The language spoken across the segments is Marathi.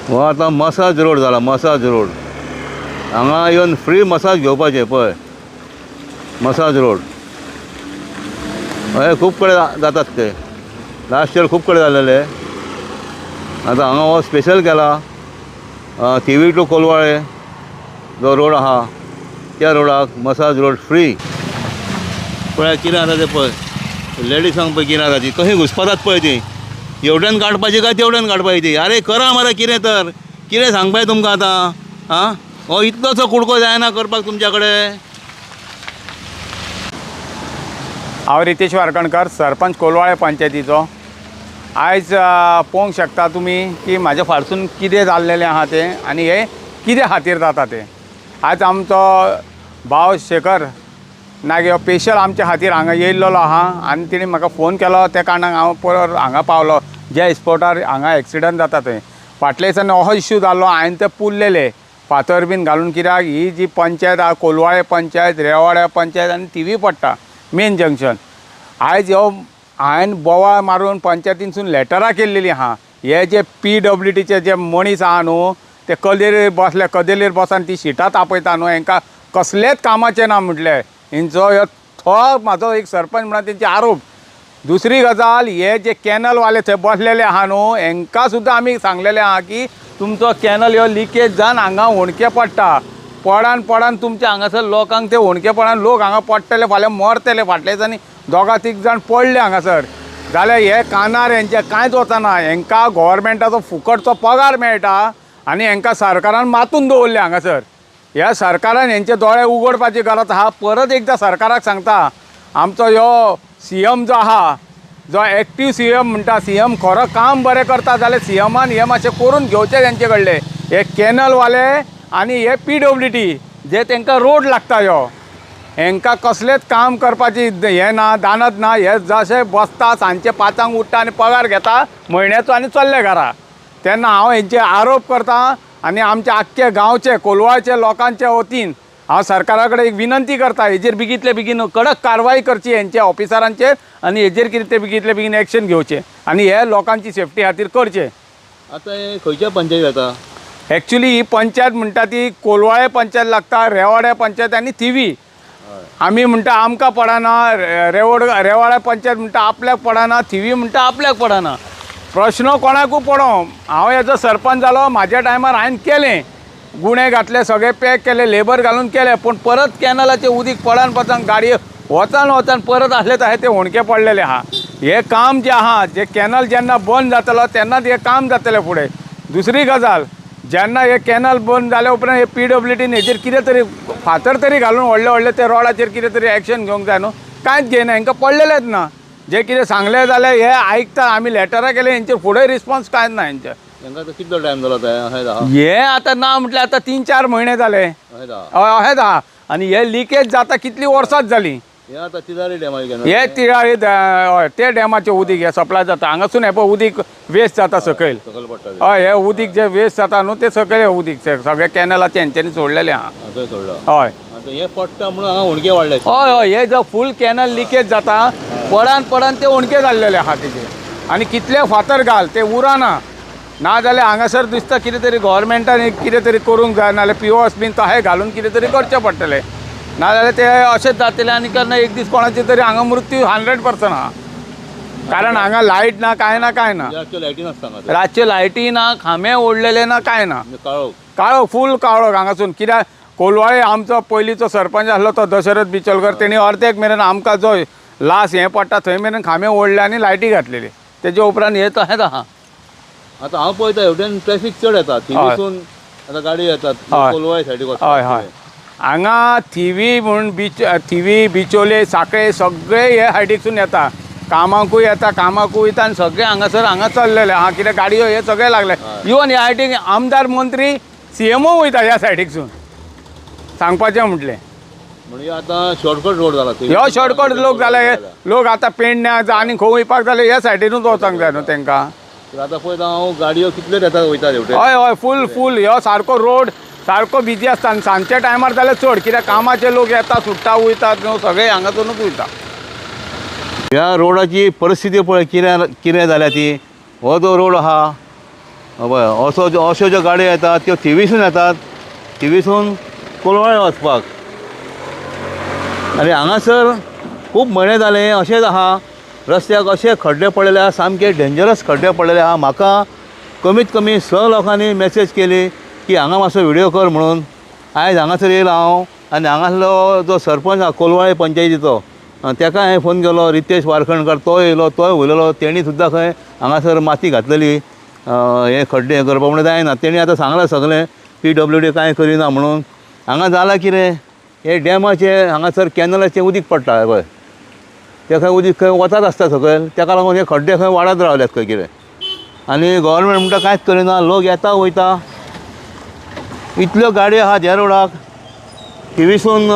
हो आतां मसाज रोड जाला, मसाज रोड हांगा येवन फ्री मसाज घेवपाचें पळय. मसाज रोड हय खूब कडेन जातात ते. लास्ट इयर खूब कडेन जालेले. आतां हांगा हो स्पेशल केला थिवी टू कोलवाळे जो रोड आहा त्या रोडाक मसाज रोड फ्री. पळय कितें जाता तें पळय. लेडीजांक पळय कितें जाता ती कशी घुसपातात पळय ती. एवढ्यान काडपाची काय तेवढ्यान काडपाची ती. आरे करा मरे कितें तर. कितें सांगपाचें तुमकां आतां आं. हो इतलोसो कुडको जायना करपाक तुमच्या कडेन. हांव रितेश वारकणकर, सरपंच कोलवाळे पंचायतीचो. आयज पळोवंक शकता तुमी की म्हाज्या फाटसून कितें जाल्लेलें आहा तें आनी हें कित्या खातीर जाता तें. आयज आमचो भाव शेखर नाग हो स्पेशल आमच्या खातीर हांगा येयल्लो आहा आनी तिणें म्हाका फोन केलो. त्या कारणान हांव परत हांगा पावलो. ज्या स्पॉटार हांगा एक्सिडंट जाता थंय फाटल्या दिसांनी हो इश्यू जाल्लो. हांवें ते पुल्लेले फातर बीन घालून. कित्याक ही जी पंचायत आहा कोलवाळे पंचायत, रेवाड्या पंचायत आनी थिवी पडटा मेन जंक्शन. आयज हो हांवें बोवाळ मारून पंचायतीनसून लेटरां केल्लेलीं आहा. हे जे PWDचे जे मनीस आहा न्हू ते कदेलेर बसले, कदेलेर बसान ती शिटां तापयता न्हू. हांकां कसलेच कामाचें ना म्हटलें. हेंचो हो म्हाजो एक सरपंच म्हणून तेंचे आरोप. दुसरी गजाल हे जे कॅनलवाले थंय बसलेले आहा न्हू हांकां सुद्दां आमी सांगलेलें आहा की तुमचो कॅनल ह्यो लिकेज जावन हांगा होणके पडटा. पडान तुमच्या हांगासर लोकांक ते होणके पडान लोक हांगा पडटले, फाल्यां मरतले. फाटल्या दिसांनी 2-3 जाण पडले हांगासर. जाल्यार हे कानार हेंचे कांयच वचना. हांकां गव्हर्मेंटाचो फुकटचो पगार मेळटा आनी हांकां सरकारान मातून दवरले हांगासर. ह्या सरकारान हेंचे दोळे उगडपाची गरज आहा. परत एकदां सरकाराक सांगता आमचो ह्यो CM जो आहा जो एक्टीव CM म्हणटा, CM खरो काम बरें करता जाल्यार CMान हे मातशें करून घेवचें तेंचे कडले. हे कॅनलवाले आनी हे PWD जे तांकां रोड लागता ह्यो हांकां कसलेंच काम करपाची हें ना, दानत ना. हे जशें बसता सांजचे 5 उठ्ठा आनी पगार घेता म्हयन्याचो आनी चल्ले घरा. तेन्ना हांव हेंचे आरोप करता आनी आमच्या आख्खे गांवचे कोलवाळचे लोकांचे वतीन हांव सरकारा कडेन एक विनंती करता. हेजेर बेगीतले बेगीन कडक कारवाई करची हेंच्या ऑफिसरांचेर आनी हेजेर कितें ते बेगीतले बेगीन एक्शन घेवचें आनी हे लोकांची सेफ्टी खातीर करचें. आतां हे खंयच्या पंचायत जाता? एक्चुली ही पंचायत म्हणटा ती कोलवाळे पंचायत लागता, रेवाड्या पंचायत आनी थिवी. आमी म्हणटा आमकां पडना, रेवाड्या पंचायत म्हणटा आपल्याक पडना, थिवी म्हणटा आपल्याक पडना. प्रश्न कोणाकूय पडो. हांव हेजो सरपंच जालो, म्हाज्या टायमार हांवें केलें, गुणे घातले, सगळे पॅक केले, लेबर घालून केले. पूण परत कॅनलाचें उदीक पडान पचान गाडयो वचान परत आसले तशें ते होणके पडलेले आहा. हे काम जे आहा जे कॅनल जेन्ना बंद जातलो तेन्नाच हे काम जातलें फुडें. दुसरी गजाल जेन्ना हे कॅनल बंद जाले उपरांत हे PWDन हेजेर कितें तरी फातर तरी घालून व्हडले ते रोडाचेर कितें तरी एक्शन घेवंक जाय न्हू. कांयच घेयना. हांकां पडलेलेच ना. जे कितें सांगलें जाल्यार हे आयकता. आमी लेटरां केले हेंचेर फुडें रिस्पॉन्स कांयच ना हेंचे. तांकां तो कितलो टायम जालो हे आतां ना म्हटल्यार आतां 3-4 म्हयने जाले. अशेंच आहा. आनी हे लिकेज जाता कितलीं वर्सांच जालीं. हे आतां तिजारी डॅमाचे हे तिराळी हय ते डॅमाचें उदीक हे सप्लाय जाता. हांगासून हे पळय उदीक वेस्ट जाता सकयल. पडटा हय हे उदीक जे वेस्ट जाता न्हू ते सकयल हे उदीक सगळे कॅनलाचे हेंच्यांनी सोडलेलें आहा. हय हे पडटा म्हणून हांगा होणके वाडले. हय हे जो फूल कॅनल लिकेज जाता पडान ते होणके जाल्लेले आहा तेजे. आनी कितले फातर घाल ते उरना. ना जाल्यार हांगासर दिसता कितें तरी गव्हर्मेंटान कितें तरी करूंक जाय. नाल्यार POS बीन तशें घालून कितें तरी करचें पडटलें. नाजाल्यार ते अशेंच जातलें आनी केन्ना एक दीस कोणाचे तरी हांगा मृत्यू 100% आहा. कारण हांगा लायट ना कांय ना. रातचे लायटी ना, खांबे ओडलेले ना, कांय ना. काळो फूल काळो हांगासून. कित्याक कोलवाळे आमचो पयलींचो सरपंच आसलो तो दशरथ बिचोलकर तेणी अर्देक मेरेन आमकां जो लास हें पडटा थंय मेरेन खांबे ओडले आनी लायटी घातलेली. तेजे उपरांत हे तशेंच आहा. आतां हांव पळयता हेवटेन ट्रॅफिक चड येता. थिवीसून आतां गाडी येतात कोलवाळे सायडीक. हय हांगा थिवी म्हूण थिवी बिचोले सांखळे सगळे हे सायडीकसून येता. कामाकूय येता, कामाकूय वयता आनी सगळे हांगा चल्लेले आहा. कित्याक गाडयो हे सगळे लागले. इवन ह्या सायडीक आमदार मंत्री CMO वयता ह्या सायडीकसून. सांगपाचें म्हटलें म्हणजे आतां शॉर्टकट रोड जाला. ह्यो शॉर्टकट लोक जाले. लोक आतां पेडण्या आनी खंय वयपाक जाले ह्या सायडीनूच वचूंक जाय न्हू तांकां. आतां पळयता हांव गाडयो कितल्यो येतात वयता हेवटेन. हय फूल ह्यो सारको रोड सारको बिजी आसता. आनी सांजच्या टायमार जाल्यार चड. कित्याक कामाचे लोक येता, सुट्टा वयतात न्हू, सगळे हांगासरूनच वयता. ह्या रोडाची परिस्थिती पळय कितें जाल्या ती. हो जो रोड आहा पळय अश्यो ज्यो गाडयो येतात त्यो थिवीसून येतात, थिवीसून कोलवाळे वचपाक. आनी हांगासर खूब म्हयने जाले अशेंच आहा, रस्त्याक अशे खड्डे पडलेले आहा, सामके डेंजरस खड्डे पडलेले आहा. म्हाका कमीत कमी 6 लोकांनी मॅसेज केली की हांगा मातसो व्हिडिओ कर म्हणून. आयज हांगासर येयलो हांव आनी हांगासलो जो सरपंच आहा कोलवाळे पंचायतीचो ताका हांवें फोन केलो, रितेश वारखणकर, तो येयलो, तोय उलयलो. तेणी सुद्दां खंय हांगासर माती घातलेली हे खड्डे हे करपा म्हणून जायना. तेणी आतां सांगलां सगळें PWD कांय करिना म्हणून. हांगा जालां कितें, हे डॅमाचे हांगासर कॅनलाचें उदीक पडटा पळय, ते खंय उदीक खंय वतात आसता सकयल, ताका लागून हे खड्डे खंय वाडत रावल्यात खंय कितें. आनी गव्हर्मेंट म्हणटा कांयच करिना, लोक येता वयता. इतल्यो गाडयो आहात ह्या रोडाक, थिवीसून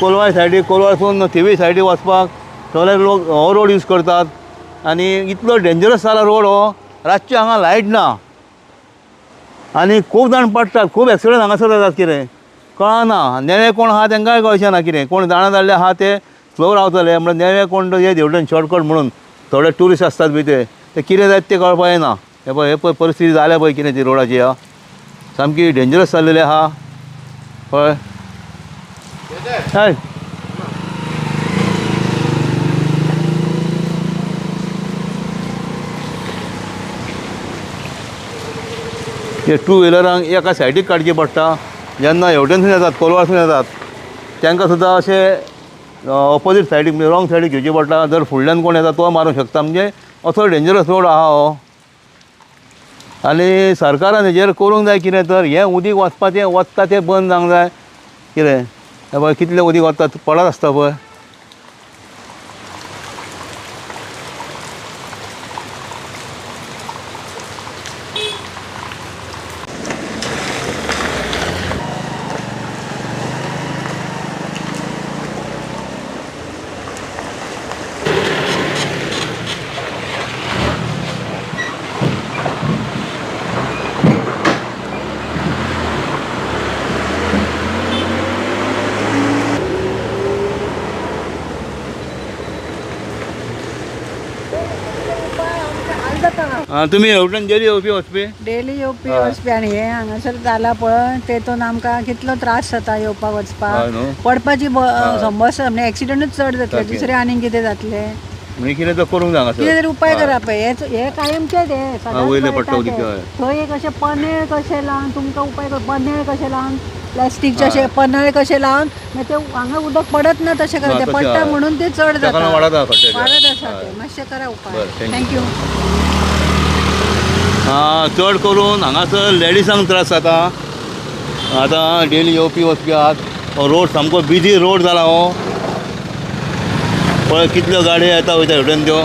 कोलवाळे सायडीक, कोलवाळसून थिवी सायडीक वचपाक सगळे लोक हो रोड यूज करतात. आनी इतलो डेंजरस जाला रोड हो, रातचे हांगा लायट ना आनी खूब जाण पडटात, खूब एक्सिडंट हांगासर जातात. कितें कळना, नेवे कोण आहा तांकांय कळचें ना कितें, कोण जाणा जाल्ले आहा ते स्लो रावतले म्हणून नेवे कोण हे देवटन शॉर्टकट म्हणून थोडे ट्युरिस्ट आसतात बी ते कितें जायत ते कळपा येना. हे पळय परिस्थिती जाल्या पळय कितें ती रोडाची आहा, सामकी डेंजरस जाल्लेली आहा पळय. हय हे टू व्हिलरांक एका सायडीक काडची पडटा. जेन्ना हेवटेनसून येतात, कोलवाळसून येतात, तांकां सुद्दां अशें ऑपोजीट सायडीक म्हणजे रॉंग सायडीक घेवची पडटा. जर फुडल्यान कोण येता तो मारूंक शकता. म्हणजे असो डेंजरस रोड आहा हो. आनी सरकारान हेजेर करूंक जाय कितें तर, हें उदीक वचपाचें वचता तें बंद जावंक जाय. कितें हे पळय कितलें उदीक वता पडत आसता पळय. तुमी हेवटेन डेली येवपी वचपी? डेली येवपी वचपी आनी हे हांगासर जाला पळय तेतून आमकां कितलो त्रास जाता येवपाक हय वचपाक. न्हू. पडपाची समस्या म्हणजे एक्सिडंटूच चड जातले, दुसरें आनीक कितें जातलें. म्हणजे कितें तर करूंक जाय हांगासर. कितें तरी उपाय करा पळय. हे कायमचेच हे सदांच वयले पळयता पडटा उदीक, ते. हय. थंय एक अशें पनेळ कशें लावन तुमकां उपाय कर, पनेळ कशें लावन प्लास्टीकचे अशे पनेळ कशें लावन मागीर ते हांगा उदक पडत ना तशें करा. ते तशें पडटा हय. म्हणून ते चड ताका लागून जाता, वाडत आसा खड्डे. वाडत आसा ते. मातशें करा उपाय. बरें, थँक्यू. चड करून हांगासर लेडिसांक त्रास जाता. आतां डेली येवपी वचपी आहात. हो रोड सामको बिजी रोड जाला हो. पळय कितल्यो गाडयो येता वयता हेवटेन त्यो.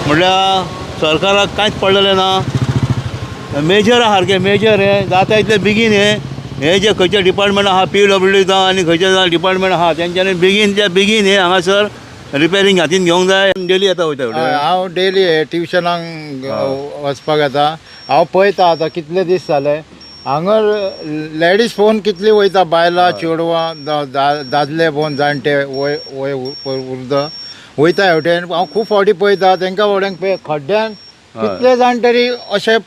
म्हटल्यार सरकाराक कांयच पडलेलें ना. मेजर आहा सारकें मेजर हे जाता इतले बेगीन हे जे खंयचे डिपार्टमेंट आहा PWD जावं आनी खंयचे डिपार्टमेंट आहा तेंच्यांनी बेगीन हे हांगासर रिपेरींग हातीन घेवंक जाय. डेली येता वयता हेवटेन. हांव डेली ट्युशनाक वचपाक येता. हांव पळयता आतां कितले दीस जाले हांगा लेडीज फोन कितली वयता, बायलां चेडवां दादले फोन जाणटे वय वय उर्द वयता हेवटेन. हांव खूब फावटी पळयता तांकां वड्यांक खड्ड्यान कितले जाण तरी अशे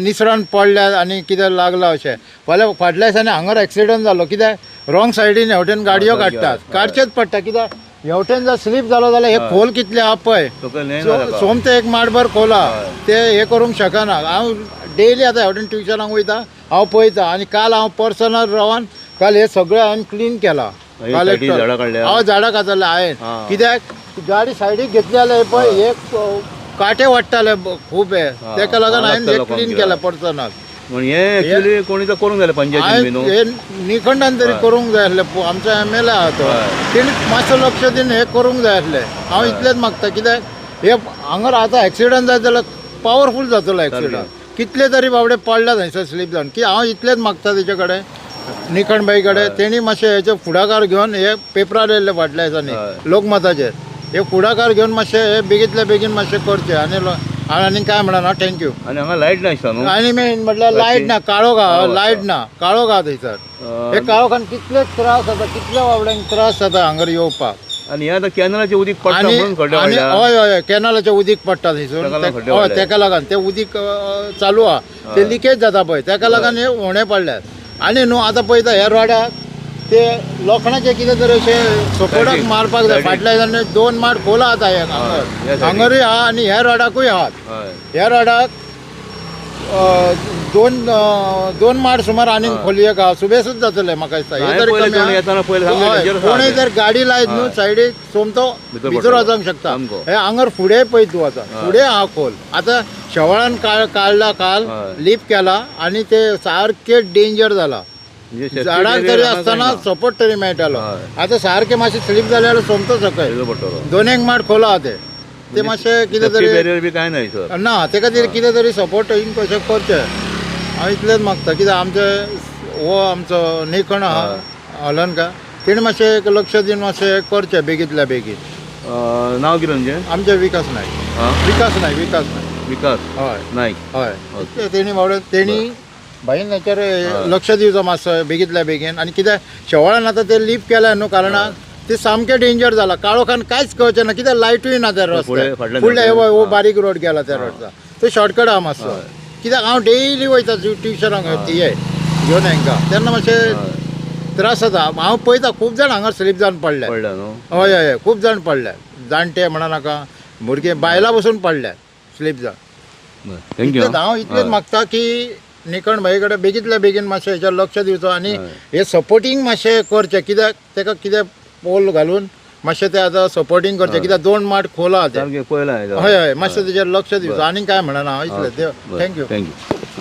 निसरण पडल्यात आनी कितें लागलां अशें. फाटल्या दिसांनी हांगर एक्सिडंट जालो. कित्याक रॉंग सायडीन हेवटेन गाडयो काडटात, काडचेच पडटा. कित्याक हेवटेन जर स्लीप जालो जाल्यार हे खोल कितले आहा पळय, सोमते एक माडभर खोल आहा, ते हे करूंक शकना. हांव डेली आतां हेवटेन ट्युशनाक वयता, हांव पळयता. आनी काल हांव पर्सनल रावन काल हे सगळें हांवें क्लीन केलां. हांव झाडां काडटलें हांवें. कित्याक गाडी सायडीक घेतली जाल्यार पळय हे काटे वाडटाले खूब हे, तेका लागून हांवें हे क्लीन केलां पर्सनल. हे एक्चुअली कोणी तर करूंक जाय पंचायतीन. हे निखंडान तरी करूंक जाय आसलें. आमचो MLA आहा तो, तेणी मातसो लक्ष दिवन हे करूंक जाय आसलें. हांव इतलेंच मागता. कित्याक हे हांगर आतां एक्सिडंट जायत जाल्यार पावरफूल जातलो एक्सिडंट. कितले तरी बाबडे पडल्यात थंयसर स्लीप जावन. की हांव इतलेंच मागता तेजे कडेन, निखंडबाई कडेन, तेणी मातशें हेचे फुडाकार घेवन हे पेपरार येयल्ले फाटल्या दिसांनी लोकमताचेर, हे फुडाकार घेवन मातशें हे बेगींतल्या बेगीन मातशें करचें. आनी काय म्हणना. थँक्यू. आनी हांगा लायट ना दिसता न्हू. आनी मेन म्हटल्यार लायट ना, काळोख आहा, लायट ना, काळोख आहा थंयसर. हे काळोखान कितले त्रास जाता, कितल्या बाबड्यांक त्रास जाता हांगर येवपाक. आणि हे आतां कॅनलाचें उदीक पडटा आणि म्हणून खड्डे आणि वाडल्या. हय हय कॅनलाचें उदीक पडटा थंयसून तेका लागून खड्डे हय वाडले. तेका लागून तें उदीक चालू आहा ते लिकेज जाता पळय तेका लागून हे उणे पडल्यात आनी न्हू आतां पळयता ह्या रोड्याक ते लोखणाचे कितें तरी अशें सपोर्टाक सायडीक. मारपाक जाय सायडीक. फाटल्यान 2 माड खोल आहात हे ह्या हांगर सायडीक. हांगरूय आहा आनी ह्या रोडाकूय आहात हय ह्या रोडाक दोन माड सुमार आनीक खोलयेक आहा सुबेसूच जातले म्हाका दिसता हे हांवें जर पयलें कमी कोणी येताना पयलें सामकें हय, dangerous आहा कोणूय तें. जर गाडी लायत न्हू हय. सायडीक सोमतो भितर भितर पडटलो. वचोंक शकता सामको. हे हांगर फुडें पळय तूं आतां फुडें आहा खोल आतां शेवाळान काडला काल हय. लिप केला आनी ते सारके डेंजर जाला म्हणजे safety झाडांक barrier तरी हांगा आसतना कांय ना. सपोर्ट तरी मेळटालो हय. आतां सारकें मातशें स्लीप जालें जाल्यार सोमतो सकयल येयलो पडटलो. 2 माड खोल आहा ते मातशें कितें Safety तरी barrier बी कांय ना सर. ना ते खातीर कितें तरी सपोर्ट कशें करचें हांव इतलेंच मागता कित्याक आमचे हो आमचो निखण आहा हलनका तेणी मातशें एक लक्ष दिवन मातशें करचें बेगींतल्या बेगीन नांव कितें म्हणजे आमचे विकास नायक आं? विकास नायक विकास हय नायक. हय ओके. तेणी बाबडे तेणी बाईन हेचेर लक्ष दिवचो मातसो बेगींतल्या बेगीन आनी कित्याक शेवाळान आतां ते लीप केल्या न्हू कारणान ते सामकें डेंजर जाला काळोखान कांयच कळचें ना कित्याक लायटूय ना त्या फुडें रस्त्याक फाटल्यान फुडले जाता. हो बारीक रोड गेला त्या रोडचा तो शॉर्टकट आहा मातसो कित्याक हांव डेली वयता ट्युशनाक हे घेवन हांकां तेन्ना मातशें त्रास जाता हांव पळयता खूब जाण हांगा स्लीप जावन पडल्या पडला न्हू. हय हय हय खूब जाण पडल्या जाणटे म्हणा नाका भुरगे बायलां बसून पडल्या स्लीप जावन थँक्यू. इतलेंच हांव इतलेंच मागता की निखण भाई कडेन बेगींतल्या बेगीन मातशें हेचेर लक्ष दिवचो आनी हे सपोर्टींग मातशें करचें कित्याक तेका कितें पोल घालून मातशें तें आतां सपोर्टींग करचें कित्याक 2 माड खोल आहा ते सारकें पयला हें. हय हय मातशें तेचेर लक्ष दिवचो आनी कांय म्हणना हांव इतलें देव थँक्यू थँक्यू.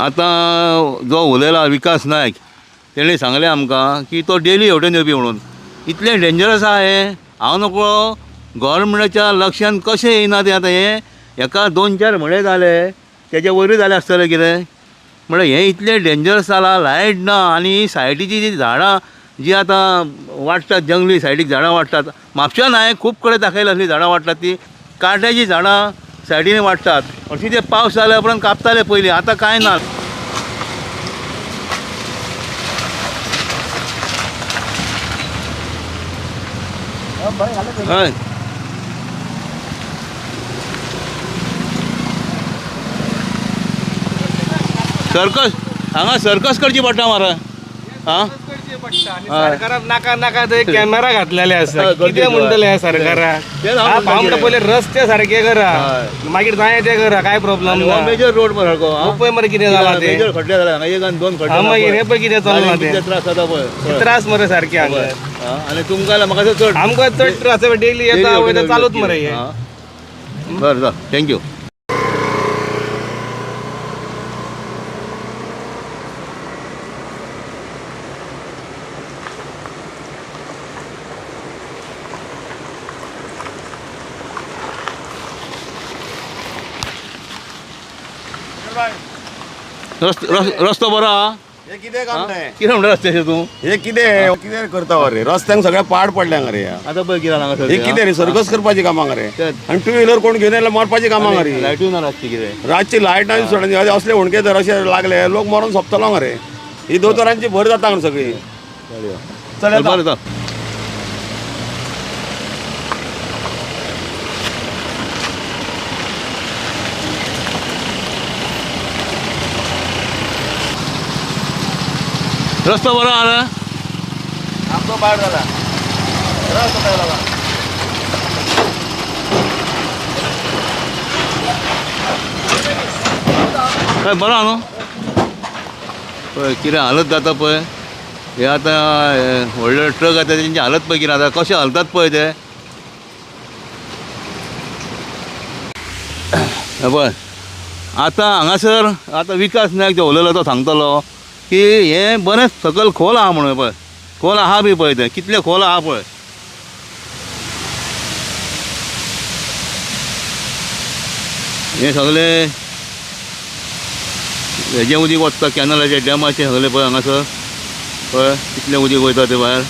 आतां जो उलयला विकास नायक तेणी सांगलें आमकां की तो डेली हेवटेन येवपी म्हणून इतलें डेंजरस आहा हें हांव नकळो गव्हर्मेंटाच्या लक्षांत कशें येयना तें आतां हें हेका 2-4 म्हयने जाले तेजे वयरूय जालें आसतलें कितें म्हळ्यार हें इतलें डेंजरस जालां लायट ना आनी सायडीची जी झाडां जी आतां वाडटात जंगली सायडीक झाडां वाडटात म्हापशां हांवें खूब कडेन दाखयली असलीं झाडां वाडटात ती काट्याची झाडां सायडीन वाडटात अशें ते पावस जाल्या उपरांत कापताले पयलीं आतां कांय ना. हय सर्कस हांगा सर्कस करची पडटा मरे आं सरकारान नाका नाका थंय कॅमेरा घातलेले आसा हय, कितें गर्दी म्हणटले ह्या सरकाराक तेच हांव म्हणटा म्हणटा कितें. पयले रस्ते सारके करा हय. मागीर जाय ते करा काय प्रॉब्लेम हो ना मेजर रोड मरे सारको आं? पळय मरे कितें जाला ते मेजर खड्डे जाले हांगा 1 आनी 2 खड्डे हा, जाला मागीर पळय. हे पळय कितें चल्लां गाडयांक ते कितले त्रास जाता पळय. त्रास मरे सारखे हांगा आं? आनी तुमकां जाल्यार म्हाका दिसता चड आमकां चड त्रास डेली येता वयता चालूच मरे हे बरें जा थँक्यू. रस्तो बरो आहा हे कितें काम तें कितें म्हणटा रस्त्याचेर तूं हे कितें कितें करता रे रस्त्यांक सगळ्या पाड पडल्या रे आतां पळय कितें हांगा हे कितें रे सर्कस करपाची कामां रे तेच. आनी 2 व्हिलर कोण घेवन येयला मारपाची कामां रे लायटूय ना रातची कितें रातची लायट ना सोडून असले होणके जर अशे लागले लोक मरून सोंपतलो रे ही दोतोरांची भर जाता हांगा सगळी चल येता. बरें जा. रस्तो बरो आहा रे आमचो पाड जाला त्रास जाता लागला काय बरो आहा न्हू पळय कितें हालत जाता पळय हे आतां व्हडले ट्रक येता तेंची हालत पळय कितें आतां कशें हलतात पळय ते हे पळय आतां हांगासर आतां विकास नायक जो उलयलो तो सांगतलो की हें बरें सकयल खोल आहा म्हणून पळय खोल आहा बी पळय तें कितलें खोल आहा पळय हें सगळें हेजें उदीक वचता कॅनलाचें डॅमाचें सगळें पळय हांगासर पळय कितलें उदीक वयता तें भायर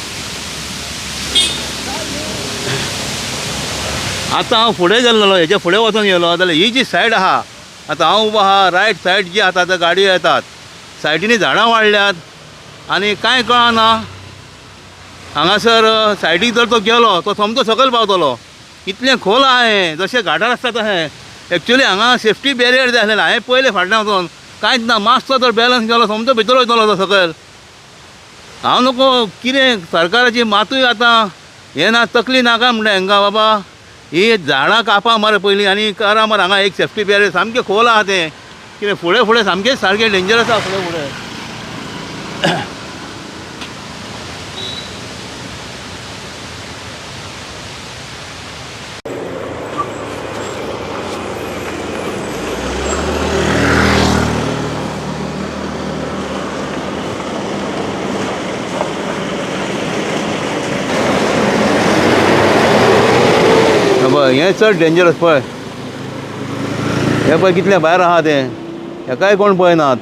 आतां हांव फुडें गेल्लो हेच्या फुडें वचून गेलो जाल्यार ही जी सायड आहा आतां हांव उबो आहा रायट सायड जी आतां आतां गाडयो येतात सायडीनी झाडां वाडल्यात आनी कांय कळना हांगासर सायडीक जर तो गेलो तो समतो सकयल पावतलो. इतलें खोल आहा हें, जशें घाटार आसता तशें. एक्चुली हांगा सेफ्टी बॅरियर जाय आसलेलें. हांवें पयलें फाटल्यान वचून कांयच ना, मातसो जर बॅलन्स गेलो समतो भितर वयतलो तो सकयल. हांव नको कितें सरकाराची मातूय आतां हें ना, तकली नाका म्हणटा हांकां बाबा. ही झाडां कापा मरे पयलीं आनी करा मरे हांगा एक सेफ्टी बॅरियर. सामकें खोल आहा तें. कितें फुडें फुडें सामकें सारकें डेंजरस आहा फुडें फुडें. हें चड डेंजरस पळय. हें पळय कितलें भायर आहा तें. हेकाय कोण पळयनात.